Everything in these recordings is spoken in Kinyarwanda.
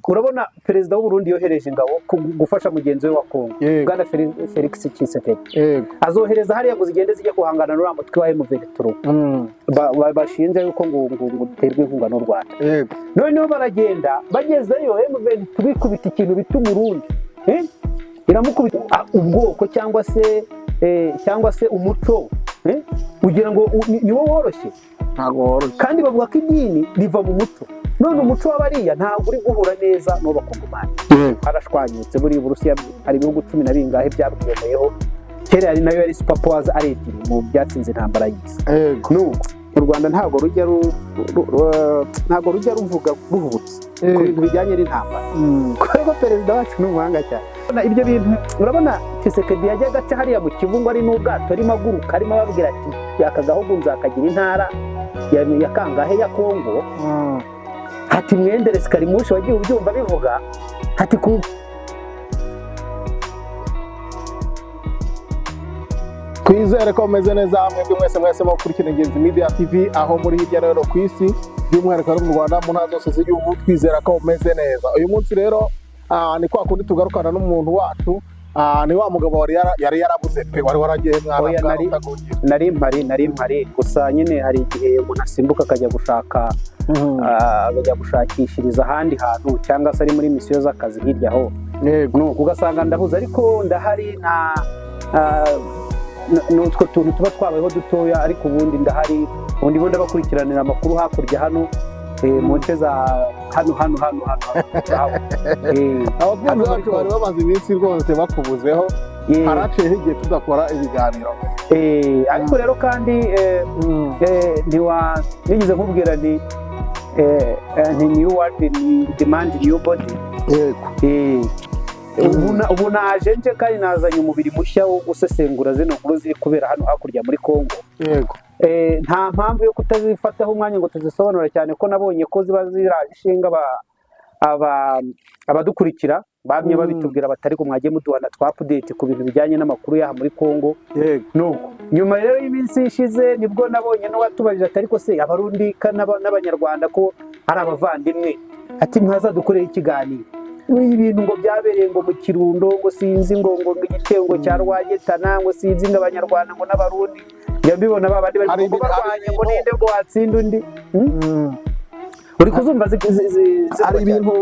urabona perezida w'u Burundi yohereje ingabo gufasha mugenzi we wa Kongo bwana Felix Tshisekedi azohereza hariya ngo zigende zijya guhangana n'uriya mutwe wa M23 bashinja yuko ngo duterwa inkunga n'u Rwanda noneho baragenda bagezeyo M23 ikubita ikintu bita umurundi iramukubita ubwoko cyangwa se umuco ugira ngo niwo woroshye kandi bavuga ko idini riva mu muco none umuco w'abariya ntabwo uri guhura neza n'ubakongomani arashwanyutse buri Burusiya hari ibihugu 10 na bingahe byabwiyemeyeho kera ari nayo yari super powers aretire mu byatsinze intambara y'isi nuko u Rwanda ntabwo rujya ruvuga ruhubutse ku bintu bijyanye n'intambara kuko perezida wacu ni umuhanga cyane ibyo bintu urabona Tshisekedi yajyaga aca hariya mu Kivu ari n'ubwato arimo aguruka arimo ababwira ati aka gahugu nzakagira intara ya kangahe ya Kongo hati mwendere sikarimushi wagiye ubyumva bivuga hati twizere ko meze neza mwebwe mwese mukurikira Ingenzi Media TV aho muri hirya rero ku isi by'umwihariko ari mu Rwanda mu ntara zose z'igihugu twizera ko meze neza uyu munsi rero ni kwa kundi tugarukana n'umuntu wacu ni wa mugabo yari yarabuze pe wari waragiye mwana nari mpari gusa nyine hari igihe umuntu asimbuka akajya gushakishiriza ahandi hantu cyangwa se ari muri misiyo z'akazi hirya aho ugasanga ndahuze ariko ndahari n'utwo tuntu tuba twabayeho dutoya ariko ubundi ndahari ubundi bakurikiranira amakuru hakurya hano mu nce za hano ababyeyi bacu bari bamaze iminsi rwose bakubuzeho haraciye igihe tudakora ibiganiro ariko rero kandi nigeze nkubwira ni new world ni demand new body ubu naje nje kandi nazanye umubiri mushya wo gusesengura zino nkuru ziri kubera hano hakurya muri Kongo nta mpamvu yo kutazifataho umwanya ngo tuzisobanura cyane ko nabonye ko ziba zirashinga abadukurikira bamye babitubwira batari ko mwagiye muduhana twa update ku bintu bijyanye n'amakuru yaha muri Kongo nuko nyuma rero y'iminsi ishize nibwo nabonye no watubajije atari ko se abarundi n'abanyarwanda ko ari abavandimwe ati mwaza dukorera ikiganiro ibintu ngo byabereye ngo mu Kirundo ngo sinzi ngo igitengo cya Rwagetana ngo sinzi ngo abanyarwanda ngo n'abarundi yabibona babandi bari barwanye ngo ninde ngo watsinda undi uri kuzumva ari ibintu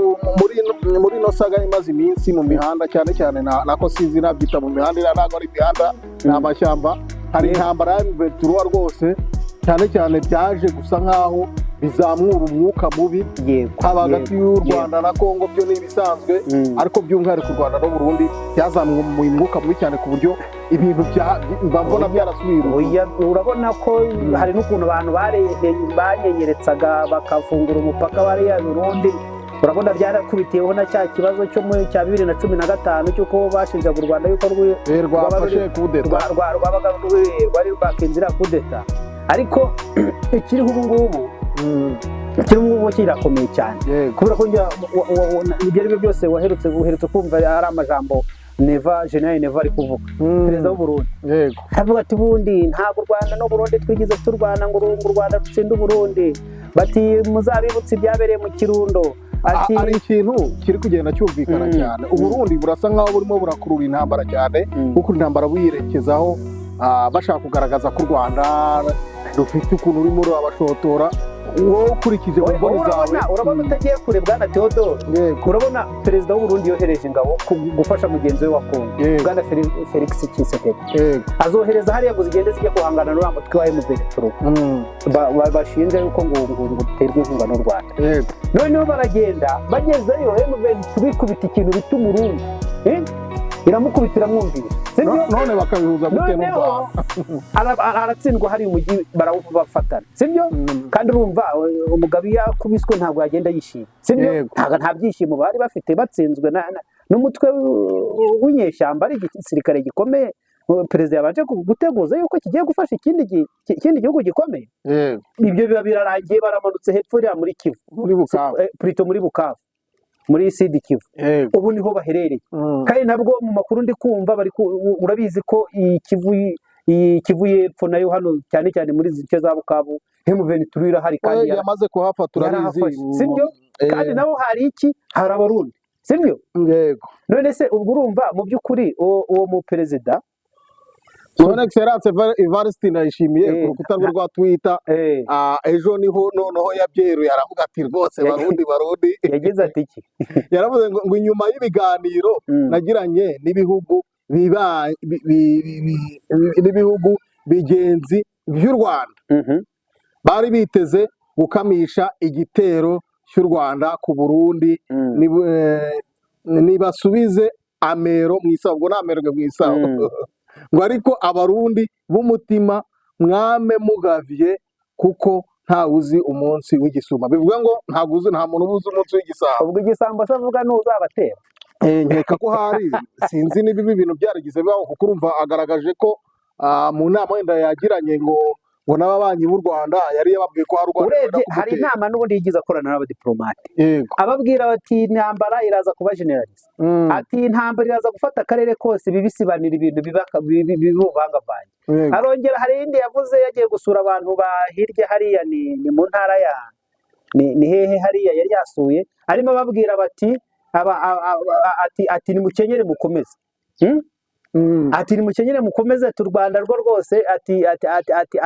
muri no saga imaze iminsi mu mihanda cyane nako sinzi nabyita mu mihanda ntabwo ari imihanda n'amashyamba hari intambara y'M23 rwose cyane byaje gusa nkaho bizamura umwuka mubi hagati y'u Rwanda na Kongo byo ni ibisanzwe ariko by'umwihariko u Rwanda no Burundi byazamuye mu mwuka mubi cyane ku buryo ibintu mbona byarasubira urabona ko hari n'ukuntu abantu banyenyeretsaga bakafungura umupaka bariya Burundi urabona byarakubitiyeho na cya kibazo cyo muri cya 2015 cyuko bashinjaga u Rwanda yuko rwafashe kudeta rwari rwakinzira kudeta ariko ikiriho ubu ngubu kirakomeye cyane kubera ko ibyo ari byo byose uherutse kumva ari amajambo General Neva ari kuvuga perezida w'u Burundi avuga ati bundi ntabwo u Rwanda no Burundi twigize turwana ngo u Rwanda rutsinde u Burundi bati muzabibutse ibyabereye mu Kirundo ari ikintu kiri kugenda cyumvikana cyane u Burundi burasa nkaho burimo burakurura intambara cyane kuko intambara buyirekezaho bashaka kugaragaza ko u Rwanda rufite ukuntu urimo rurabashotora wowe ukurikije mu mboni zawe urabona utagiye kure bwana Theodore urabona perezida w'u Burundi yohereje ingabo gufasha mugenzi we wa Kongo bwana Felix Tshisekedi azohereza hariya ngo zigende zijya guhangana n'uriya mutwe wa M23 bashinja yuko ngo duterwa inkunga n'u Rwanda noneho baragenda bagezeyo M23 ikubita ikintu bita umurundi iramukubitira mwumvira none bakabihuza gute n'u aratsindwa hari umujyi barawufatana sibyo kandi urumva umugabo yakubiswe ntabwo yagenda yishima sibyo nta byishimo bari bafite batsinzwe n'umutwe w'inyeshyamba ari igisirikare gikomeye perezida yabanje guteguza yuko kigiye gufasha ikindi gihugu gikomeye ibyo biba birarangiye baramanutse hepfo muri Kivu muri Bukavu muri Sud Kivu ubu niho baherereye kandi nabwo mu makuru ndi kumva urabizi ko Kivu y'epfo nayo hano cyane muri zice za Bukavu M23 irahari kandi yamaze kuhafata urabizi sibyo kandi nabo hari iki, hari abarundi, sibyo? Yego. None se ubwo urumva mu by'ukuri uwo mu perezida Son Excellence Evariste Ndayishimiye ku rukuta rwe rwa Twitter ejo niho noneho yabyeruye aravuga ati rwose barundi yagize ati iki yaravuze ngo inyuma y'ibiganiro nagiranye n'ibihugu bigenzi by'u Rwanda bari biteze gukamisha igitero cy'u Rwanda ku Burundi nibasubize amero mu isaho, ngo namerwe mu isaho ngo ariko abarundi b'umutima mwame mugavye kuko nta uzi umunsi w'igisuma. Bivuga ngo nta muntu uzi umunsi w'igisambo. Ubwo igisambo se avuga n'uzabatera. Nkeka ko hari sinzi niba ibi bintu byaragize bibaho, kuko urumva agaragaje ko mu nama wenda yagiranye ngo n'ababanyi b'u Rwanda yari yababwiye ko hari u Rwanda. Urebye hari inama n'ubundi yigize akorana n'abadiplomate, ababwira bati intambara iraza kuba generalize, ati intambara iraza gufata akarere kose bibisibanira ibintu bibuvangavange. Arongera hari indi yavuze yagiye gusura abantu ba hirya hariya ni mu ntara ya ni hehe hariya yari yasuye, arimo ababwira bati ati nimukenyere mukomeze, ati nimukenyere mukomeze tu Rwanda rwo rwose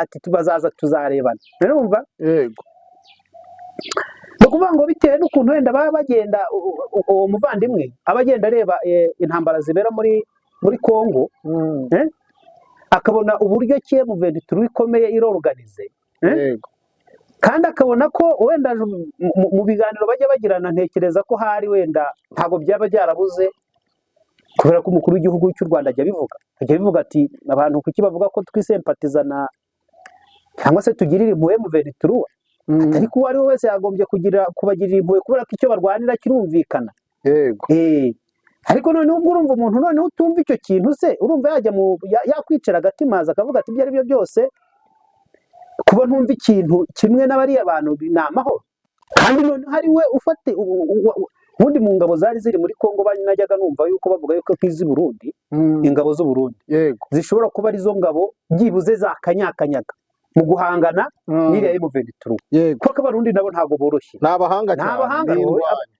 ati tubazaza tuzarebana. Urumva? Yego. No kuvuga ngo bitewe n'ukuntu wenda baba bagenda uwo muvandimwe abagenda areba intambara zibera muri Kongo, akabona uburyo ki M23 ikomeye irorganize, kandi akabona ko wenda mu biganiro bajya bagirana, ntekereza ko hari wenda ntabwo byaba byarabuze, kubera ko umukuru w'igihugu cy'u Rwanda ajya bivuga ati abantu kuki bavuga ko twisempatizana cyangwa se tugirira impuhwe M23, ariko uwo ari we wese yagombye kubagirira impuhwe kubera ko icyo barwanira kirumvikana. Yego. Ariko noneho ubwo urumva umuntu noneho utumva icyo kintu se urumva yakwicara agatimaza akavuga ati ibyo ari byo byose kuba ntumva ikintu kimwe n'abariya bantu ni amahoro. Kandi noneho hari we ufate ubundi mu ngabo zari ziri muri Kongo najyaga numva yuko bavuga yuko nk'izi Burundi, ingabo z'u Burundi zishobora kuba arizo ngabo byibuze zakanyakanyaga mu guhangana n'iriya M23, kuko abarundi nabo ntabwo boroshye, ni abahanga cyane,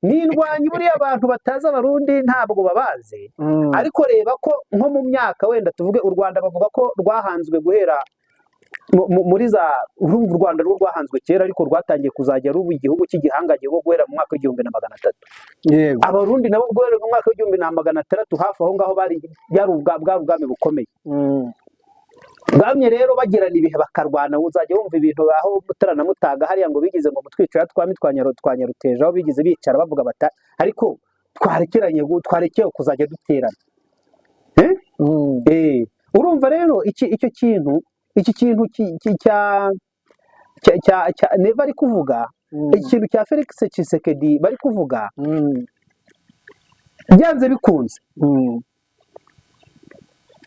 n'indwanyi buriya abantu batazi abarundi ntabwo babazi. Ariko reba ko nko mu myaka wenda tuvuge u Rwanda bavuga ko rwahanzwe guhera muri za u Rwanda rwo rwahanzwe kera, ariko rwatangiye kuzajya ruba igihugu cy'igihangange bwo guhera mu mwaka w'1300. Abarundi nabo guhera mu mwaka w'1600 hafi aho ngaho bari ubwami bukomeye. Bamye rero bagirana ibihe bakarwana, uzajya wumva ibintu aho Mutara na Mutaga hariya ngo bigize ngo mutwicira twami twanyaruteje, aho bigize bicara bavuga bata ariko twarekeye kuzajya duterana. Urumva rero icyo kintu cya Neva ari kuvuga, ikintu cya Felix Tshisekedi bari kuvuga, byanze bikunze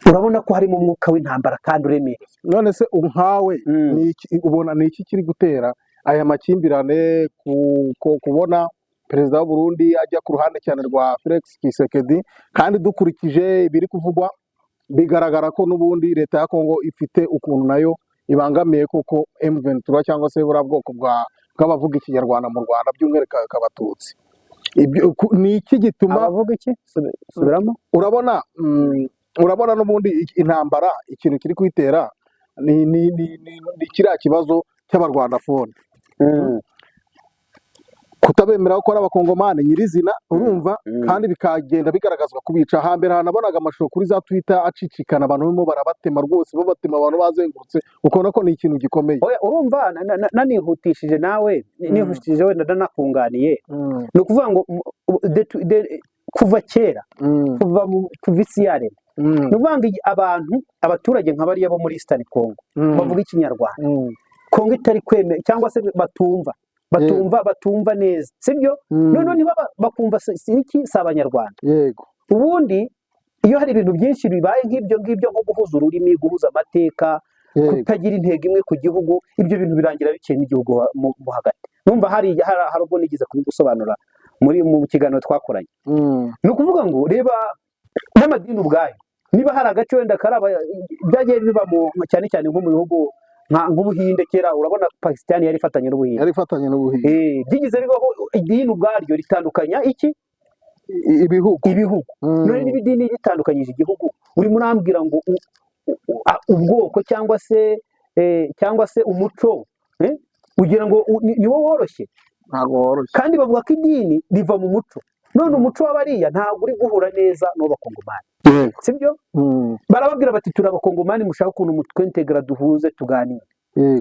urabona ko harimo umwuka w'intambara kandi uremereye. None se nkawe ubona ni iki kiri gutera aya makimbirane, kubona perezida w'u Burundi ajya ku ruhande cyane rwa Felix Tshisekedi, kandi dukurikije ibiri kuvugwa bigaragara ko n'ubundi leta ya Kongo ifite ukuntu nayo ibangamiye kuko M23 cyangwa se buriya bwoko bw'abavuga ikinyarwanda mu Rwanda by'umwihariko abatutsi. Ni iki gituma abavuga iki? Subiramo. Urabona n'ubundi intambara ikintu kiri kwitera ni kiriya kibazo cy'abarwandafone, kutabemera ko ari abakongomani nyirizina, urumva, kandi bikagenda bigaragazwa kubica. Hambere hanabonaga amashusho kuri za Twitter acicikana abantu barimo barabatema rwose, babatema abantu bazengurutse, ukabona ko ni ikintu gikomeye. Urumva nanihutishije nawe nihutishije wenda ndanakunganiye, ni ukuvuga ngo kuva kera, kuva isi yaremwa, ni ukuvuga ngo abaturage nka bariya bo muri Eastern Congo bavuga ikinyarwanda, Kongo itari kwemera cyangwa se batumva neza, sibyo? Noneho niba bakumva si abanyarwanda. Yego. Ubundi iyo hari ibintu byinshi bibaye nk'ibyo nko guhuza ururimi, guhuza amateka, kutagira intego imwe ku gihugu, ibyo bintu birangira bikeye n'igihugu mo hagati. Numva hari ubwo nigeze gusobanura mu kiganiro twakoranye. Ni ukuvuga ngo reba n'amadini ubwayo, niba hari agace wenda byagiye biba cyane cyane nko mu bihugu nk'Ubuhinde kera urabona Pakistan yari ifatanye n'Ubuhinde byigize bibaho idini ubwaryo ritandukanya iki ibihugu none niba idini ritandukanyije igihugu urimo urambwira ngo ubwoko cyangwa se umuco ugira ngo niwo woroshye ntabwo woroshye kandi bavuga ko idini riva mu muco none umuco w'abariya ntabwo uri guhura neza n'uw'abakongomani sibyo barababwira bati turi abakongomani mushaka ukuntu mutwentegera duhuze tuganire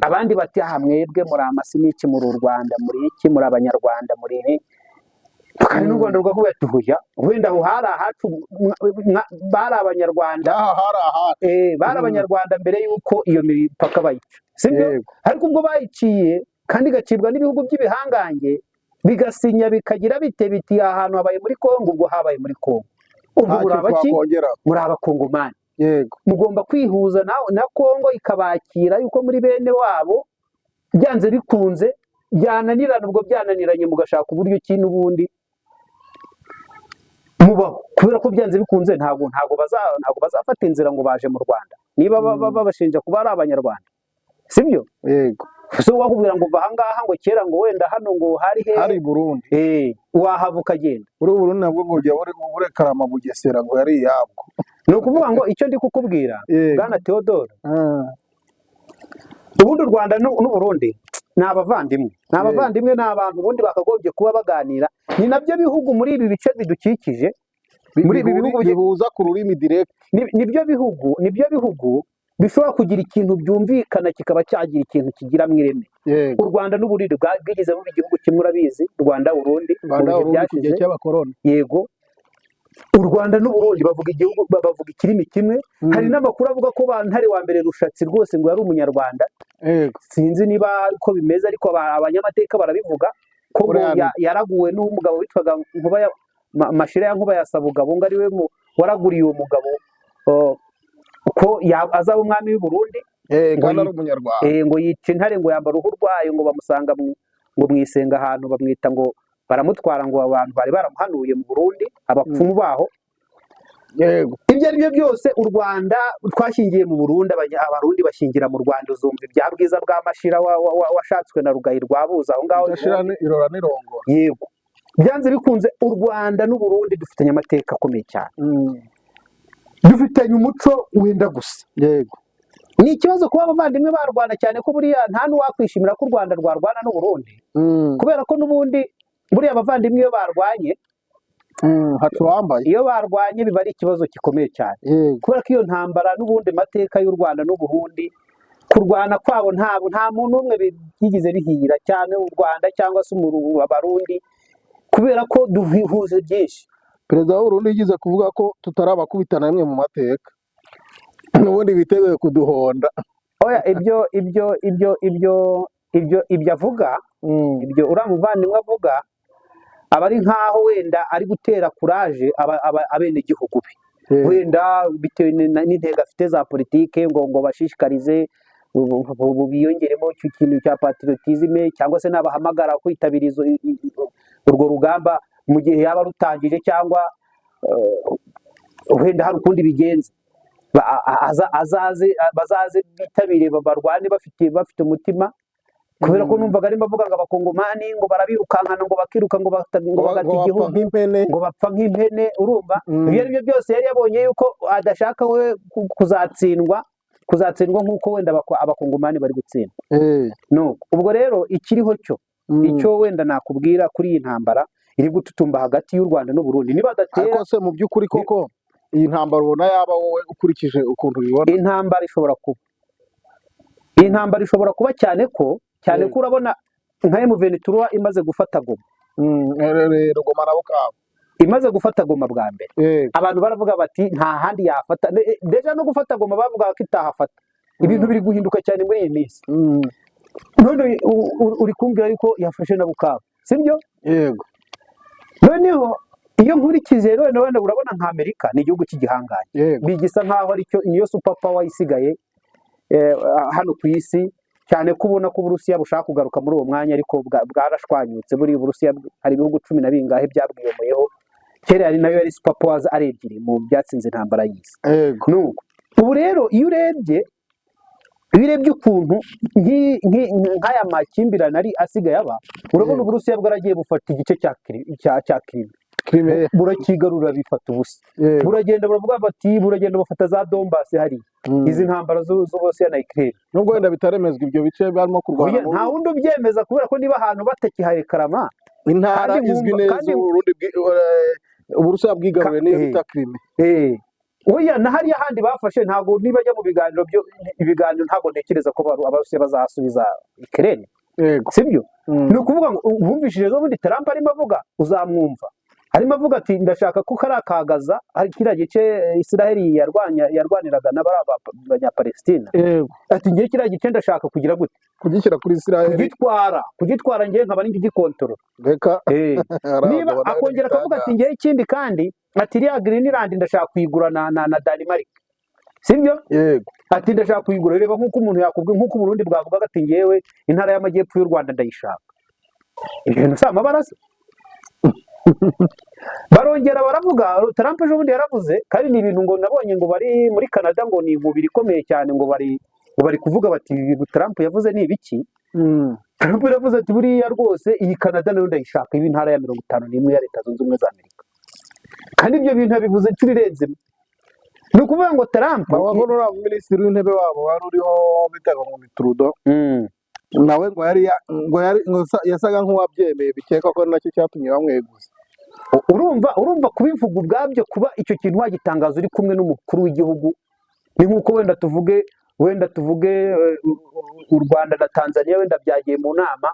abandi bati aha mwebwe muri amasiniki muri u Rwanda muri iki muri abanyarwanda muri ibi kandi n'u Rwanda rwavuga ati huya wenda aho hari ahacu bari abanyarwanda bari abanyarwanda mbere y'uko iyo mipaka bayica sibyo ariko ubwo bayiciye kandi igacibwa n'ibihugu by'ibihangange bigasinya bikagira biti ahantu habaye muri Kongo ubwo habaye muri Kongo ubwo muri abakongomani mugomba kwihuza na Kongo ikabakira yuko muri bene wabo byanze bikunze byananirana ubwo byananiranye mugashaka uburyo ki n'ubundi mubaho kubera ko byanze bikunze ntabwo bazafata inzira ngo baje mu Rwanda niba babashinja kuba ari abanyarwanda sibyo so wakubwira ngo va ahangaha ngo kera ngo wenda hano ngo hari Burundi wahava ukagenda Burundi nabwo ngo ujya burekarama Bugesera ngo yari iyabwo ni ukuvuga ngo icyo ndi kukubwira Bwana Theodore ubundi u Rwanda n'Uburundi ni abavandimwe ni abantu ubundi bakagombye kuba baganira ni nabyo bihugu muri ibi bice bidukikije muri ibi bihugu bihuza ku rurimi direct nibyo bihugu bishobora kugira ikintu byumvikana kikaba cyagira ikintu kigira mu ireme u Rwanda n'Uburundi bwigeze mu igihugu kimwe urabizi Rwanda Burundi igihe cy'abakoroni yego u Rwanda n'Uburundi bavuga ikirimi kimwe hari n'amakuru avuga ko Ntare wa mbere Rushatsi rwose ngo yari umunyarwanda sinzi niba ko bimeze ariko abanyamateka barabivuga ko yaraguwe n'umugabo witwaga Mashira ya Nkuba ya Sabugabo ngo ari we waraguriye uwo mugabo ko azaba umwami w'u Burundi ngo yica intare ngo yambara uruhu rwayo ngo bamusanga ngo mwisenga ahantu bamwita ngo baramutwara ngo abantu bari baramuhanuye mu Burundi abapfumu baho ibyo ari byo byose u Rwanda twashingiye mu Burundi abarundi bashingira mu Rwanda uzumva ibya bwiza bwa Mashira washatswe na Rugayi rwabuza aho ngaho yego byanze bikunze u Rwanda n'Uburundi dufitanye amateka akomeye cyane dufitanye umuco wenda gusa ni ikibazo kuba abavandimwe barwana cyane ko buriya nta n'uwakwishimira ko u Rwanda rwarwana n'Uburundi kubera ko n'ubundi buriya abavandimwe iyo barwanye iyo barwanye biba ari ikibazo gikomeye cyane kubera ko iyo ntambara n'ubundi mateka y'u Rwanda n'Uburundi kurwana kwabo nta muntu umwe bigize bihira cyane u Rwanda cyangwa se abarundi kubera ko duhuje byinshi perezida w'Uburundi yigize kuvuga ko tutarabakubitana rimwe mu mateka n'ubundi biteguye kuduhonda oya ibyo avuga ibyo uriya muvandimwe avuga aba ari nk'aho wenda ari gutera kuraje abenegihugu be wenda bitewe n'intego afite za politike ngo bashishikarize biyongeremo icyo kintu cya patriotisme cyangwa se nabahamagara kwitabira urwo rugamba mu gihe yaba rutangije cyangwa wenda hari ukundi bigenze bazaze bitabire barwane bafite umutima kubera ko numvaga arimo avuga ngo abakongomani ngo barabirukankana ngo bakiruka ngo bagata igihugu ngo bapfa nk'impene urumva ibyo ari byo byose yari yabonye yuko adashaka we kuzatsindwa nk'uko wenda abakongomani bari gutsindwa ubwo rero ikiriho icyo wenda nakubwira kuri iyi ntambara iri gututumba hagati y'u Rwanda n'Uburundi niba adatera ariko se mu by'ukuri koko iyi ntambara ubona yaba wowe ukurikije ukuntu ubibona intambara ishobora kuba cyane ko urabona nka M23 imaze gufata Goma Goma na Bukavu imaze gufata Goma bwa mbere abantu baravuga bati nta handi yafata deja no gufata Goma bavuga ko itahafata ibintu biri guhinduka cyane muri iyi minsi none uri kumbwira yuko yafashe na Bukavu sibyo yego noneho iyo nkurikije rero wenda urabona nka Amerika ni igihugu cy'igihangaye bigisa nkaho aricyo niyo super power isigaye hano ku isi cyane ko ubona ko Uburusiya bushaka kugaruka muri uwo mwanya ariko bwarashwanyutse buri Uburusiya hari ibihugu 10 na bingahe byabwiyomoyeho kera yari nayo yari super powers arebyiri mu byatsinze intambara y'isi nuko ubu rero iyo urebye iyo urebye ukuntu nk'aya makimbirane ari asigaye aba, urabona Uburusiya bwaragiye bufata igice cya Crimea burakigarura bifata ubusa, buragenda baravuga bati buragenda bafata za Donbass hariya, izi ntambara z'Uburusiya na Ukraine, nubwo wenda bitaremezwa ibyo bice barimo kurwana, nta wundi ubyemeza kubera ko niba ahantu batakiharekarama intara izwi neza Uburusiya bwigaruriye niyo bita Crimea. Oya na hariya handi bafashe ntabwo nibajya mu biganiro ibiganiro ntabwo ntekereza ko Abarusiya bazasubiza Ukraine, sibyo? Ni ukuvuga ngo wumvishije zo bundi Trump arimo avuga uzamwumva, arimo avuga ati ndashaka ko karakagaza hari kiriya gice Israel yarwaniraga n'abanyapalestina, ati ngiye kiriya gice ndashaka kugira gute kugishyira kuri Israel, kugitwara ngiye nkaba n'iki gikontorora, niba akongera akavuga ati ngiye ikindi kandi ati iriya Greenland ndashaka kuyigura na Denmark, sibyo? Ati ndashaka kuyigura. Reba nk'uko umuntu yakubwiye, nk'uko Burundi bwavugaga ati ngewe intara y'amajyepfo y'u Rwanda ndayishaka, ibyo bintu si amabaraza. Barongera baravuga, Trump ejo bundi yaravuze kandi ni ibintu ngo nabonye ngo bari muri Canada ngo ni inkubiri ikomeye cyane, ngo bari kuvuga bati ibintu Trump yavuze ni ibiki. Trump yaravuze ati buriya rwose iyi Canada nayo ndayishaka, ibi ntara ya 51 ya Leta Zunze Ubumwe za Amerika, kandi ibyo bintu yabivuze inshuro irenze. Ni ukuvuga ngo Trump wabona minisitiri w'intebe wabo wari uriho bitaga ngo ni Trudeau, nawe ngo yasaga nk'uwabyemeye, bikeka ko nacyo cyatumye bamweguza. Urumva kubivuga ubwabyo, kuba icyo kintu wagitangaza uri kumwe n'umukuru w'igihugu, ni nk'uko wenda tuvuge u Rwanda na Tanzania wenda byagiye mu nama,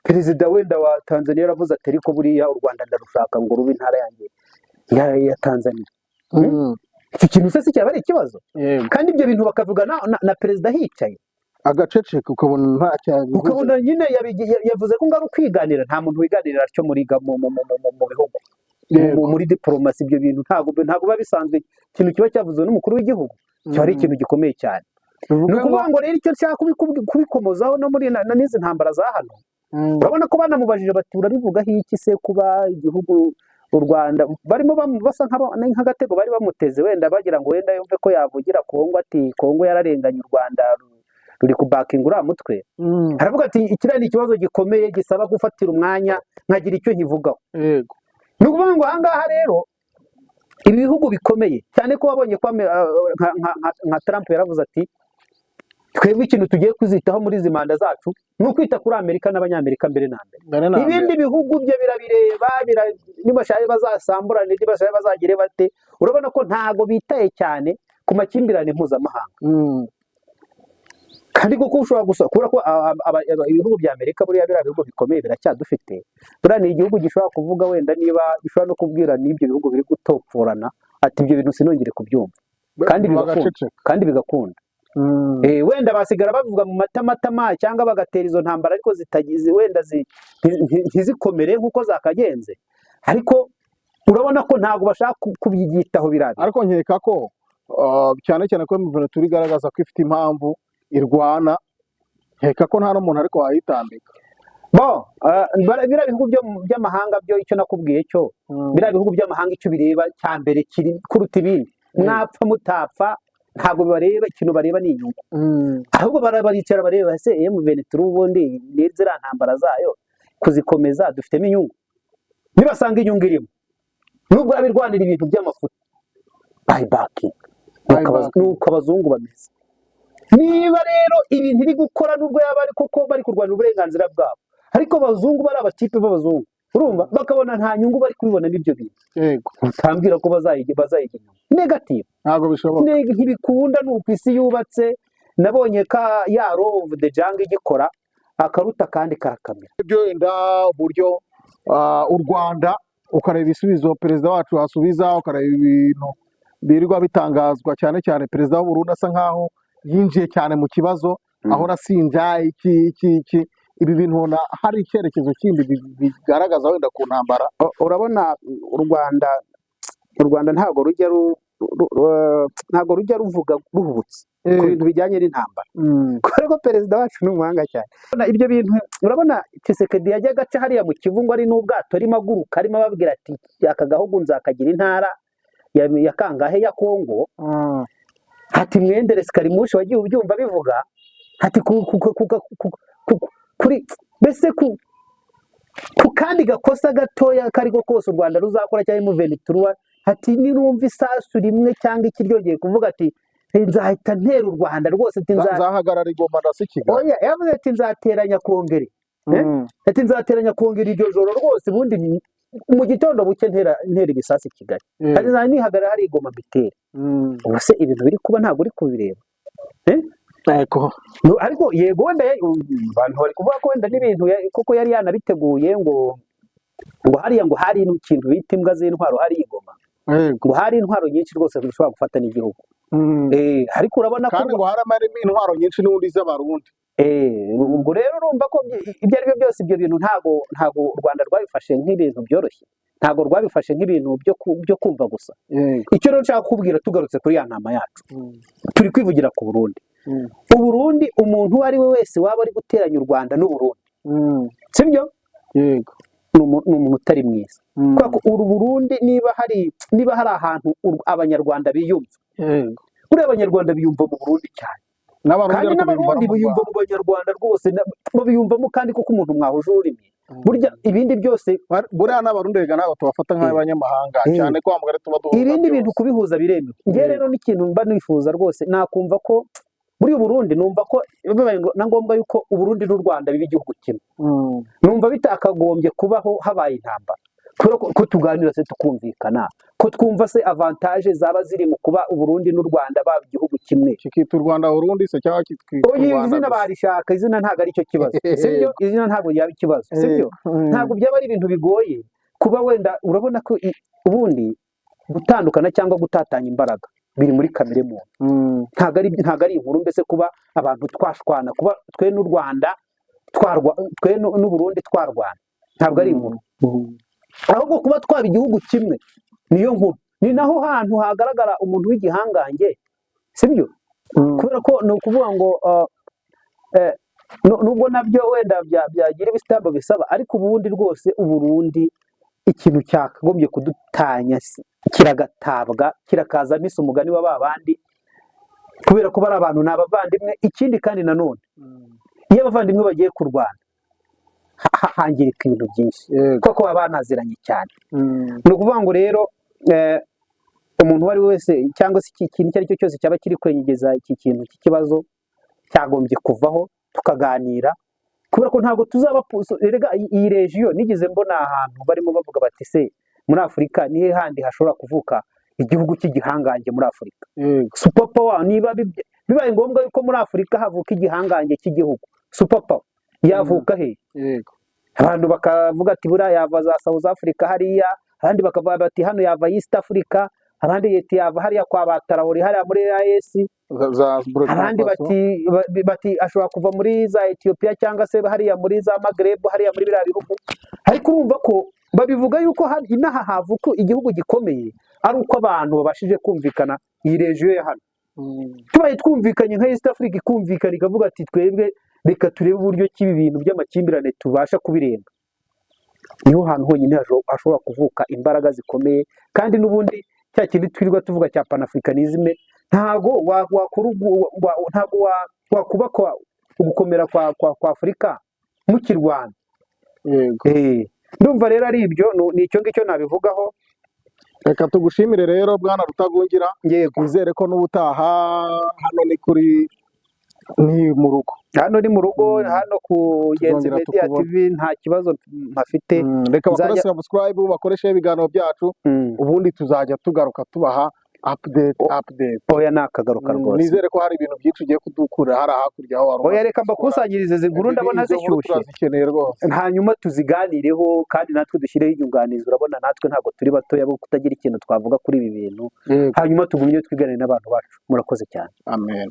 perezida wenda wa Tanzania yaravuze ati ariko buriya u Rwanda ndarushaka ngo rube intara yanjye ya Tanzania. Icyo kintu se cyaba ari ikibazo? Kandi ibyo bintu bakavuga na perezida hicaye agaceceka, ukabona nta cyane, ukabona nyine yavuze ko ngari kwiganira. Nta muntu wiganirira cyo muri mu bihugu, muri diplomasi. Ibyo bintu ntabwo biba bisanzwe. Ikintu kiba cyavuzwe n'umukuru w'igihugu cyo ari ikintu gikomeye cyane. Ni ukuvuga ngo rero icyo nshaka kubikomozaho no muri n'izi ntambara za hano, urabona ko banamubajije bati urabivugaho iki se kuba igihugu u Rwanda barimo basa nk'agatego bari bamuteze, wenda bagira ngo wenda yumve ko yavugira Kongo, ati Kongo yararenganye u Rwanda ruri kubakinga uriya mutwe. Aravuga ati ikiriya ni ikibazo gikomeye gisaba gufatira umwanya nkagira icyo nkivugaho. Ni ukuvuga ngo ahangaha rero ibi bihugu bikomeye cyane ko wabonye ko nka Trump yaravuze ati twebwe ikintu tugiye kuzitaho muri izi manda zacu ni ukwita kuri Amerika n'Abanyamerika mbere na mbere. Ibindi bihugu byo birabireba, nibashaka bazasamburane, nibashaka bazagire bate. Urabona ko ntago bitaye cyane ku makimbirane mpuzamahanga. Kandi koko ushobora gusa kubera ko ibihugu bya Amerika buriya biriya bihugu bikomeye biracyadufite. Buriya ni igihugu gishobora kuvuga wenda niba gishobora no kubwira n'ibyo bihugu biri gutopforana ati ibyo bintu sinongere kubyumva, kandi bigakunda. Wenda basigara bavuga mu matamatama cyangwa bagatera izo ntambara ariko zitagize wenda ntizikomere nk'uko zakagenze, ariko urabona ko ntabwo bashaka kubyitaho birabi. Ariko nkeka ko cyane cyane ko Muvunyi igaragaza ko ifite impamvu irwana, nkeka ko nta n'umuntu ariko wayitambika. Biriya bihugu by'amahanga byo icyo nakubwiye cyo, biriya bihugu by'amahanga icyo bireba cya mbere kiri kuruta ibindi, mwapfa mutapfa ntabwo bibareba, ikintu bareba ni inyungu. Ahubwo baricara bareba se M23 ubundi n'iziriya ntambara zayo kuzikomeza dufitemo inyungu. Nibasanga inyungu irimo, nubwo abirwanira ibintu by'amafuta buyback, nuko abazungu bameze. Niba rero ibintu iri gukora nubwo yaba ari koko bari kurwanira uburenganzira bwabo, ariko abazungu bari abatipe b'abazungu, urumva bakabona nta nyungu bari kubibona n'ibyo bintu. Utambwira ko bazayigira negative, ntabwo bishoboka, ntibikunda. Nuko isi yubatse, nabonye ka ya Law of the Jungle igikora akaruta kandi karakamira. Ibyo wenda uburyo u Rwanda ukareba ibisubizo perezida wacu asubiza, ukareba ibintu birirwa bitangazwa, cyane cyane perezida w'u Burundi asa nkaho yinjiye cyane mu kibazo, aho nasinja iki ibi bintu hari icyerekezo kindi bigaragaza wenda ku ntambara. Urabona u Rwanda ntabwo rujya ruvuga ruhubutse ku bintu bijyanye n'intambara, kubera ko perezida wacu ni umuhanga cyane. Ibyo bintu urabona Tshisekedi yajya agaca hariya mu Kivu ngo ari n'ubwato arimo aguruka, arimo ababwira ati aka gahugu nzakagira intara ya kangahe ya Kongo, ati mwendere Sikarimushi wagiye ubyumva bivuga ati kuri mbese ku kandi gakosa gatoya kariko kose u Rwanda ruzakora cyangwa M23 ati nirumva isasu rimwe cyangwa ikiryogeye kuvuga ati nzahita ntera u Rwanda rwose ati nzahagarara igoma ndasikiga oya yavuze ati nzateranya kongere ati nzateranya kongere iryo joro rwose ubundi mu gitondo buke ntera ibisasi Kigali ati nihagarara hari igoma bitere ubuse ibintu biri kuba ntabwo uri kubireba ariko yego wenda abantu bari kuvuga ko wenda n'ibintu kuko yari yanabiteguye ngo hariya ngo hari ikintu bita imbwa z'intwaro hari igoma ngo hari intwaro nyinshi rwose zishobora gufata n'igihugu ariko urabona ko kandi ngo harimo intwaro nyinshi n'ubundi z'abarundi ubwo rero urumva ko ibyo ari byo byose ibyo bintu ntago u Rwanda rwabifashe nk'ibintu byoroshye ntago rwabifashe nk'ibintu byo kumva gusa icyo rero nshaka kubwira tugarutse kuri ya nama yacu turi kwivugira ku Burundi Uburundi umuntu uwo ari we wese waba ari guteranya u Rwanda n'Uburundi sibyo yego ni umuntu utari mwiza kubera ko Burundi niba hari ahantu abanyarwanda biyumva buriya abanyarwanda biyumva mu Burundi cyane kandi n'abarundi biyumva mu banyarwanda rwose babiyumvamo kandi kuko umuntu mwahuje ururimi burya ibindi byose buriya n'abarundi rega ntabwo tubafata nk'abanyamahanga cyane ko bamugare tuba duhuza ibindi bintu kubihuza biremewe njye rero n'ikintu mba nifuza rwose nakumva ko muri Burundi numva ko bibaye na ngombwa yuko Uburundi n'u Rwanda biba igihugu kimwe numva bitakagombye kubaho habaye intambara kubera ko tuganira se tukumvikana ko twumva se avantage zaba ziri mu kuba Uburundi n'u Rwanda baba igihugu kimwe kikita u Rwanda Burundi se cyangwa kitwita u Rwanda izina barishaka izina ntago ari cyo kibazo sibyo izina ntago yaba ikibazo sibyo ntago byaba ari ibintu bigoye kuba wenda urabona ko ubundi gutandukana cyangwa gutatanya imbaraga biri muri kamere muntu ntago ari inkuru mbese kuba abantu twashwana kuba twe n'u Rwanda twe n'u Burundi twarwana ntabwo ari inkuru ahubwo kuba twaba igihugu kimwe niyo nkuru ni naho hantu hagaragara umuntu w'igihangange sibyo kubera ko ni ukuvuga ngo nubwo nabyo wenda byagira ibisitambo bisaba ariko ubundi rwose Uburundi ikintu cyakagombye kudutanya kiragatabwa kirakaza misa umugani wa babandi kubera ko bari abantu ni abavandimwe ikindi kandi nanone iyo abavandimwe bagiye kurwana hangirika ibintu byinshi kuko baba banaziranye cyane ni ukuvuga ngo rero umuntu uwo ari we wese cyangwa se ikintu icyo ari cyo cyose cyaba kiri kwenyegeza iki kintu cy'ikibazo cyagombye kuvaho tukaganira kubera ko ntabwo tuzaba rega iyi regiyo nigeze mbona ahantu barimo bavuga bati se muri Afurika nihe handi hashobora kuvuka igihugu cy'igihangange muri Afurika super power niba bibaye ngombwa yuko muri Afurika havuka igihangange cy'igihugu super power yavuka he abantu bakavuga ati buriya yava za South Africa hariya abandi bakavuga bati hano yava East Africa abandi yava hariya kwa Batarawuri hariya muri AES abandi bati ashobora kuva muri za Ethiopia cyangwa se hariya muri za Maghreb hariya muri biriya bihugu ariko urumva ko babivuga yuko inaha havuka igihugu gikomeye ari uko abantu babashije kumvikana iyi regiyo ya hano tubaye twumvikanye nka East Africa ikumvikana ikavuga ati twebwe reka turebe uburyo kibi bintu by'amakimbirane tubasha kubirenga niho hantu honyine hashobora kuvuka imbaraga zikomeye kandi n'ubundi cya kintu twirirwa tuvuga cya panafricanisme ntago wakubaka ugukomera kwa Afurika mukirwana ndumva rero ari ibyo ni icyo ngicyo nabivugaho reka tugushimire rero bwana Rutagungira nizere ko n'ubutaha hano ni mu rugo hano ni mu rugo hano ku Genzi Media TV nta kibazo mpafite reka bakore subscribe bakoreshe ibiganiro byacu ubundi tuzajya tugaruka tubaha update oya nakagaruka rwose nizere ko hari ibintu byinshi ugiye kudukura hari hakurya aho oya reka mbakusanyirize zinkuru ndabona zishyushye hanyuma tuziganireho kandi natwe dushyireho inyunganizi urabona natwe ntabwo turi batoya bo kutagira ikintu twavuga kuri ibi bintu hanyuma tugumye twiganire n'abantu bacu murakoze cyane amen